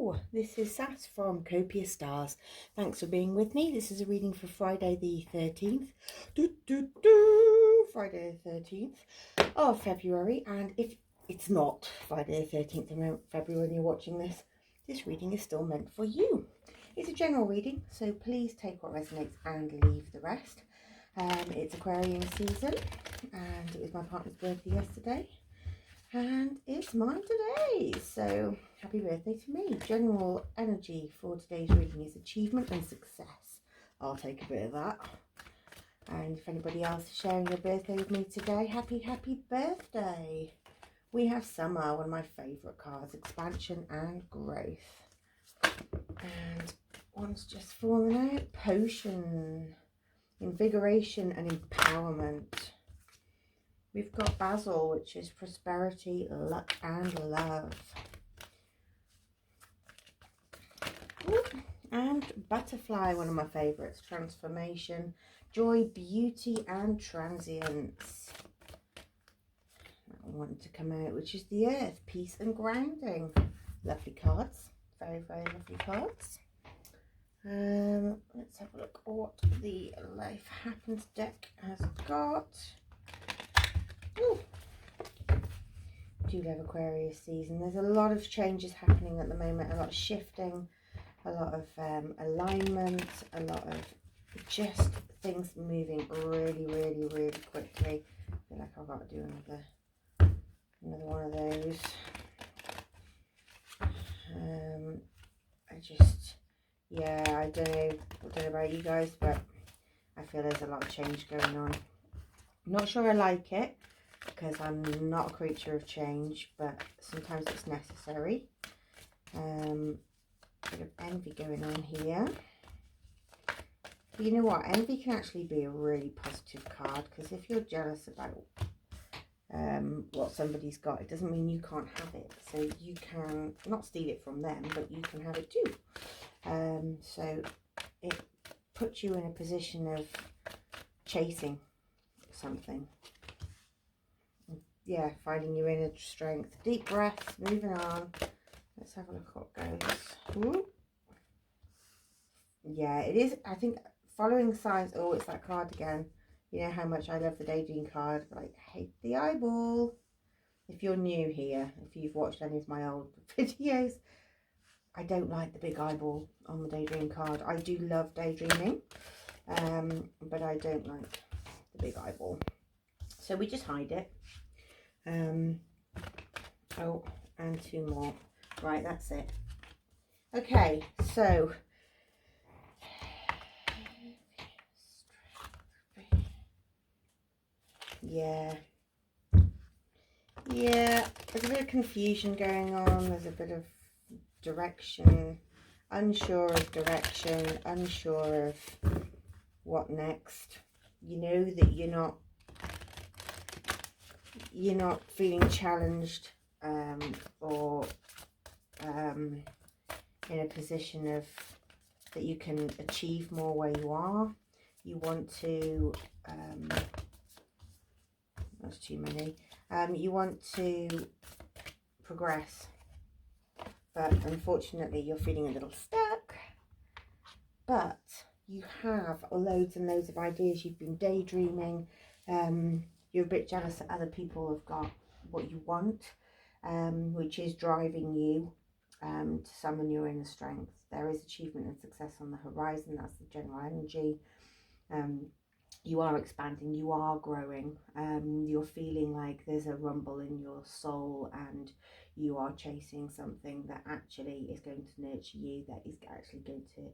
Hello, this is Sass from Copia Stars. Thanks for being with me. This is a reading for Friday the 13th. Friday the 13th of February. And if it's not Friday the 13th of February when you're watching this, this reading is still meant for you. It's a general reading, so please take what resonates and leave the rest. It's Aquarian season, and it was my partner's birthday yesterday. And it's mine today, so happy birthday to me. General energy for today's reading is achievement and success. I'll take a bit of that. And if anybody else is sharing their birthday with me today, happy birthday. We have summer, one of my favourite cards, expansion and growth. And one's just fallen out, potion, invigoration and empowerment. We've got Basil, which is prosperity, luck and love. Ooh. And Butterfly, one of my favourites, transformation, joy, beauty and transience. That one wanted to come out, which is the Earth, peace and grounding. Lovely cards, very lovely cards. Let's have a look at what the Life Happens deck has got. Ooh. Do love Aquarius season. There's a lot of changes happening at the moment, a lot of shifting, a lot of alignment, a lot of just things moving really quickly. I feel like I've got to do another one of those. I don't know about you guys, but I feel there's a lot of change going on. Not sure I like it, because I'm not a creature of change, but sometimes it's necessary. Bit of envy going on here. But you know what? Envy can actually be a really positive card, because if you're jealous about what somebody's got, it doesn't mean you can't have it. So you can not steal it from them, but you can have it too. So it puts you in a position of chasing something. Yeah, finding your inner strength. Deep breaths, moving on. Let's have a look what goes. Ooh. Yeah, it is, I think, following signs. Oh, it's that card again. You know how much I love the Daydream card, but I hate the eyeball. If you're new here, if you've watched any of my old videos, I don't like the big eyeball on the Daydream card. I do love daydreaming, but I don't like the big eyeball. So we just hide it. Oh, and two more. Right, that's it. Okay, so yeah, there's a bit of confusion going on. There's a bit of direction, unsure of direction, unsure of what next. You know that you're not feeling challenged or in a position of that you can achieve more where you are. You want to that's too many. You want to progress, but unfortunately you're feeling a little stuck. But you have loads and loads of ideas. You've been daydreaming. You're a bit jealous that other people have got what you want, which is driving you to summon your inner strength. There is achievement and success on the horizon. That's the general energy. You are expanding, you are growing, you're feeling like there's a rumble in your soul, and you are chasing something that actually is going to nurture you, that is actually going to,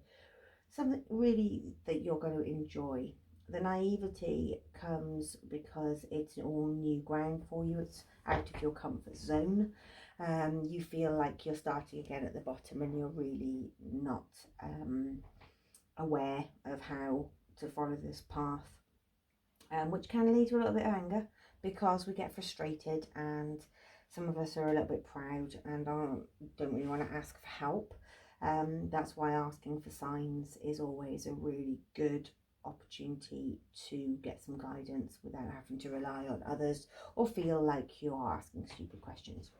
something really that you're going to enjoy. The naivety comes because it's all new ground for you. It's out of your comfort zone. You feel like you're starting again at the bottom, and you're really not aware of how to follow this path, which can lead to a little bit of anger, because we get frustrated, and some of us are a little bit proud and don't really want to ask for help. That's why asking for signs is always a really good opportunity to get some guidance without having to rely on others or feel like you are asking stupid questions.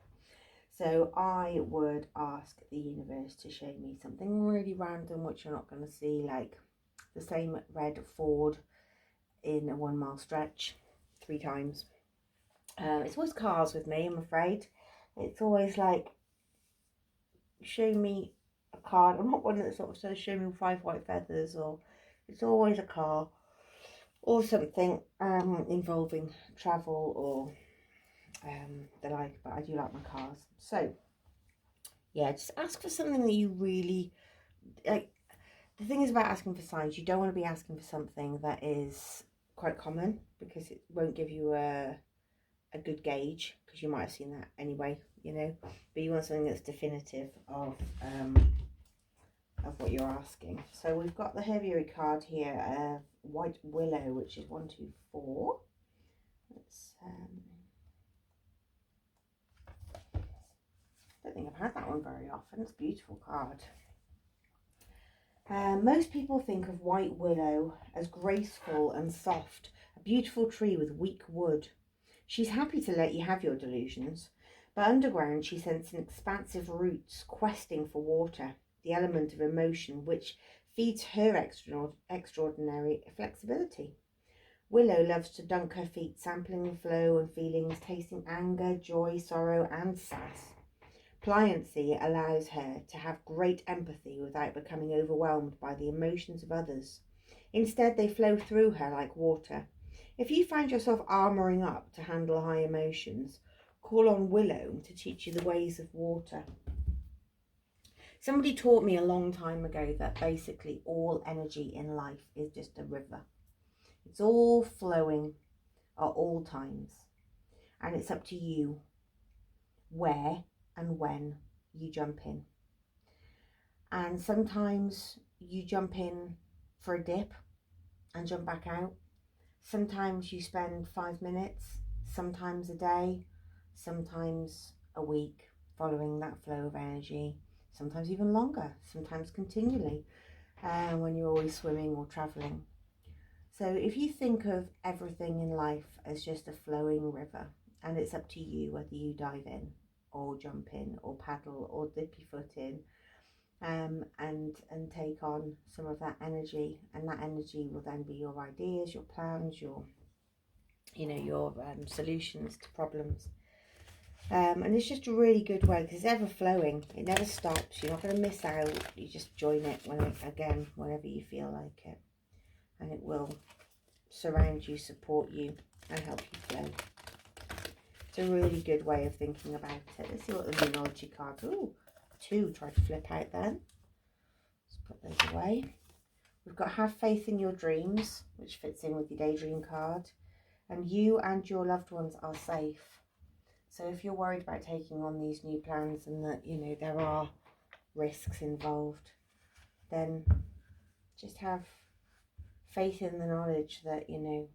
So I would ask the universe to show me something really random which you're not going to see, like the same red Ford in a 1 mile stretch 3 times. It's always cars with me, I'm afraid. It's always like, show me a card. I'm not one that sort of says show me 5 white feathers, or it's always a car or something involving travel or the like, but I do like my cars. So yeah, just ask for something that you really like. The thing is about asking for signs, you don't want to be asking for something that is quite common, because it won't give you a good gauge, because you might have seen that anyway, you know. But you want something that's definitive of what you're asking. So we've got the heavier card here of White Willow, which is 1, 2, 4. Let's I don't think I've had that one very often. It's a beautiful card. Most people think of white willow as graceful and soft, a beautiful tree with weak wood. She's happy to let you have your delusions, but underground she sends expansive roots questing for water, the element of emotion which feeds her extraordinary flexibility. Willow loves to dunk her feet, sampling the flow and feelings, tasting anger, joy, sorrow and sass. Pliancy allows her to have great empathy without becoming overwhelmed by the emotions of others. Instead, they flow through her like water. If you find yourself armouring up to handle high emotions, call on Willow to teach you the ways of water. Somebody taught me a long time ago that basically all energy in life is just a river. It's all flowing at all times, and it's up to you where and when you jump in. And sometimes you jump in for a dip and jump back out. Sometimes you spend 5 minutes, sometimes a day, sometimes a week following that flow of energy, sometimes even longer, sometimes continually, when you're always swimming or traveling. So if you think of everything in life as just a flowing river, and it's up to you whether you dive in or jump in or paddle or dip your foot in, and take on some of that energy, and that energy will then be your ideas, your plans, your solutions to problems, and it's just a really good way, because it's ever flowing, it never stops, you're not going to miss out, you just join it whenever you feel like it, and it will surround you, support you and help you flow. It's a really good way of thinking about it. Let's see what the numerology cards. Ooh, 2 try to flip out then. Let's put those away. We've got have faith in your dreams, which fits in with your daydream card. And you and your loved ones are safe. So if you're worried about taking on these new plans and that, you know, there are risks involved, then just have faith in the knowledge that, you know,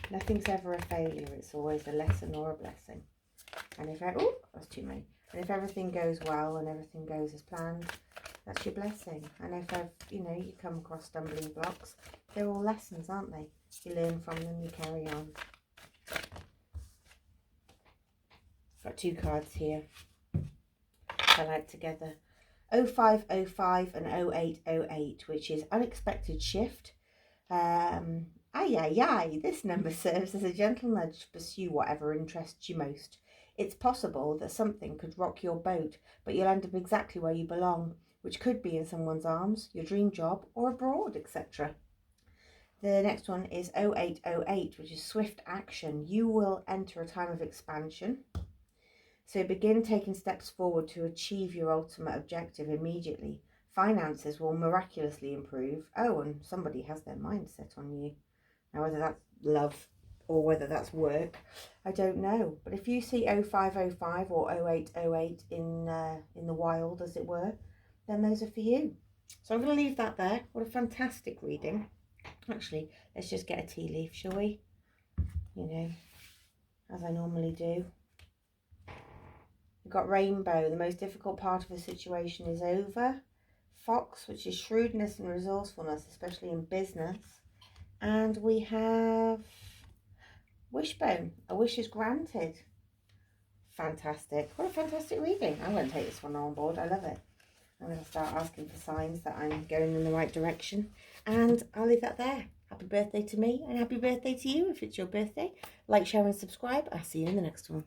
nothing's ever a failure. It's always a lesson or a blessing. And if that's too many. And if everything goes well and everything goes as planned, that's your blessing. And if you come across stumbling blocks, they're all lessons, aren't they? You learn from them, you carry on. Got 2 cards here. Fell out together. 0505 and 0808, which is unexpected shift. This number serves as a gentle nudge to pursue whatever interests you most. It's possible that something could rock your boat, but you'll end up exactly where you belong, which could be in someone's arms, your dream job, or abroad, etc. The next one is 0808, which is swift action. You will enter a time of expansion. So begin taking steps forward to achieve your ultimate objective immediately. Finances will miraculously improve. Oh, and somebody has their mind set on you. Now, whether that's love or whether that's work, I don't know. But if you see 0505 or 0808 in the wild, as it were, then those are for you. So I'm going to leave that there. What a fantastic reading. Actually, let's just get a tea leaf, shall we? You know, as I normally do. We've got rainbow. The most difficult part of the situation is over. Fox, which is shrewdness and resourcefulness, especially in business. And we have wishbone. A wish is granted. fantastic. What a fantastic reading. I'm going to take this one on board. I love it. I'm going to start asking for signs that I'm going in the right direction. And I'll leave that there. Happy birthday to me and happy birthday to you if it's your birthday. Like, share and subscribe. I'll see you in the next one.